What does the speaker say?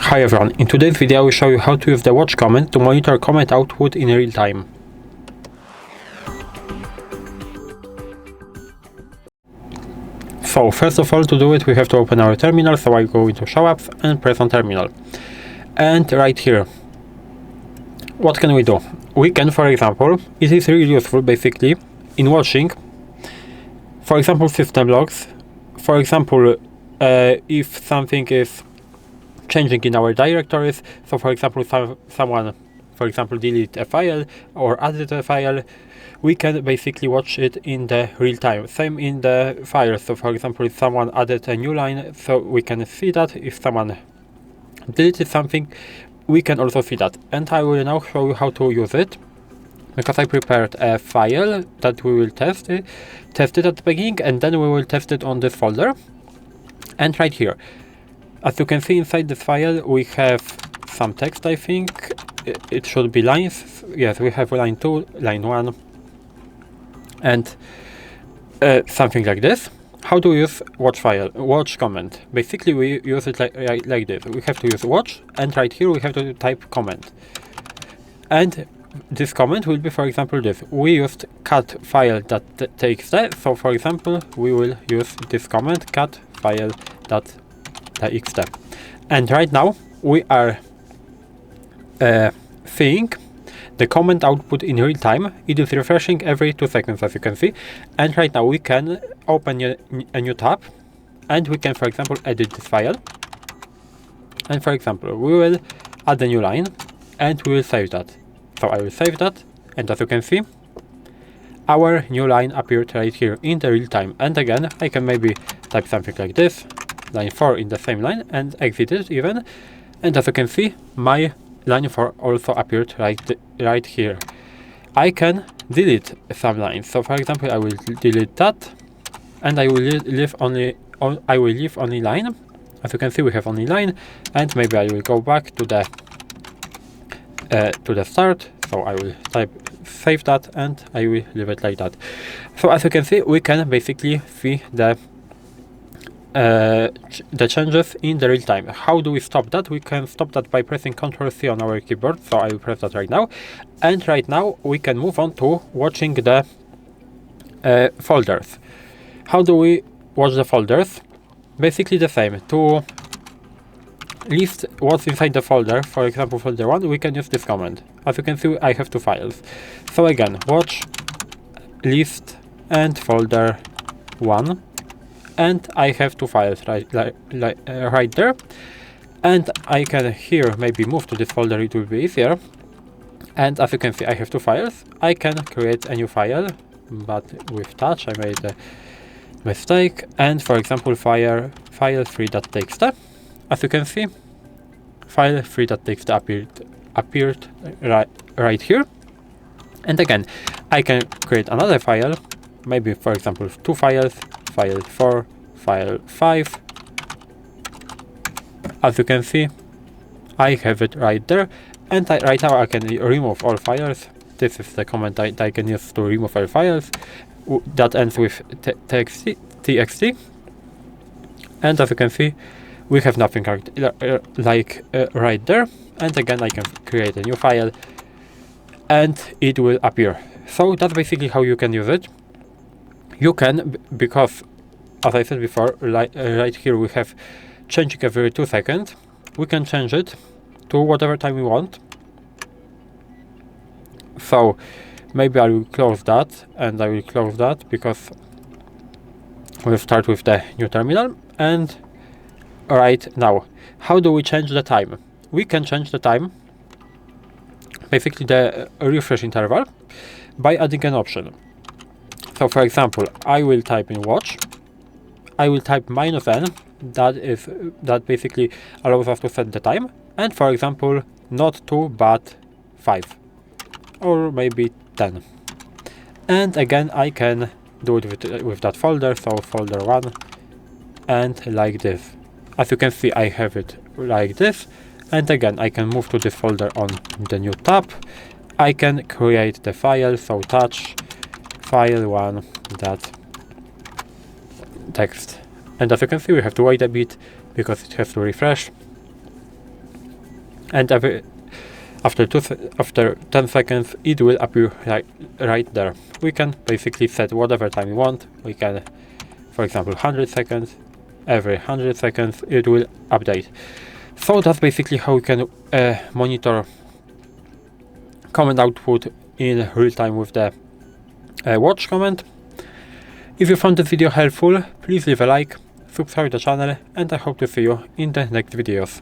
Hi everyone, in today's video I will show you how to use the watch command to monitor comment output in real time. So first of all, to do it we have to open our terminal, so I go into show apps and press on terminal. And right here, what can we do? We can, for example, it is really useful basically in watching, for example, system logs. For example, if something is changing in our directories, so for example someone for example delete a file or added a file, we can basically watch it in the real time. Same in the files, so for example if someone added a new line, so we can see that. If someone deleted something, we can also see that. And I will now show you how to use it, because I prepared a file that we will test it at the beginning, and then we will test it on this folder. And right here, as you can see inside this file, we have some text. I think it should be lines. Yes, we have line 2, line 1, and something like this. How to use watch command? Basically, we use it like this. We have to use watch, and right here we have to type command. And this command will be, for example, this. We used cat file.txt, so for example, we will use this command cat file.txt. And right now we are seeing the comment output in real time. It is refreshing every 2 seconds, as you can see. And right now we can open a new tab, and we can, for example, edit this file. And for example, we will add a new line and we will save that. So I will save that, and as you can see, our new line appeared right here in the real time. And again, I can maybe type something like this, line 4 in the same line, and exit it even. And as you can see, my line 4 also appeared right here. I can delete some lines. So for example, I will delete that, and I will leave only line. As you can see, we have only line, and maybe I will go back to the start. So I will save that, and I will leave it like that. So as you can see, we can basically see the changes in the real time. How do we stop that? We can stop that by pressing Ctrl+C on our keyboard. So I will press that right now. And right now we can move on to watching the folders. How do we watch the folders? Basically the same. To list what's inside the folder, for example folder 1, we can use this command. As you can see, I have 2 files. So again, watch list and folder 1, and I have 2 files right there. And I can here maybe move to this folder, it will be easier. And as you can see, I have 2 files. I can create a new file, but with touch I made a mistake. And for example, file3.txt. As you can see, file3.txt appeared right here. And again, I can create another file, maybe for example 2 files, file 4, file 5. As you can see, I have it right there. And right now I can remove all files. This is the command I can use to remove all files. That ends with txt. And as you can see, we have nothing right there. And again, I can create a new file, and it will appear. So that's basically how you can use it. You can, because as I said before, right here we have changing every 2 seconds. We can change it to whatever time we want. So maybe I will close that, and I will close that, because we'll start with the new terminal. And right now, how do we change the time? We can change the time, basically the refresh interval, by adding an option. So for example, I will type in watch, I will type -n, that basically allows us to set the time, and for example not 2 but 5, or maybe 10. And again, I can do it with that folder, so folder 1, and like this. As you can see, I have it like this. And again, I can move to this folder on the new tab. I can create the file, so touch file1.txt. And as you can see, we have to wait a bit because it has to refresh. and after 10 seconds it will appear right there. We can basically set whatever time we want. We can, for example, 100 seconds. Every 100 seconds it will update. So that's basically how we can monitor command output in real time with the watch command. If you found this video helpful, please leave a like, subscribe to the channel, and I hope to see you in the next videos.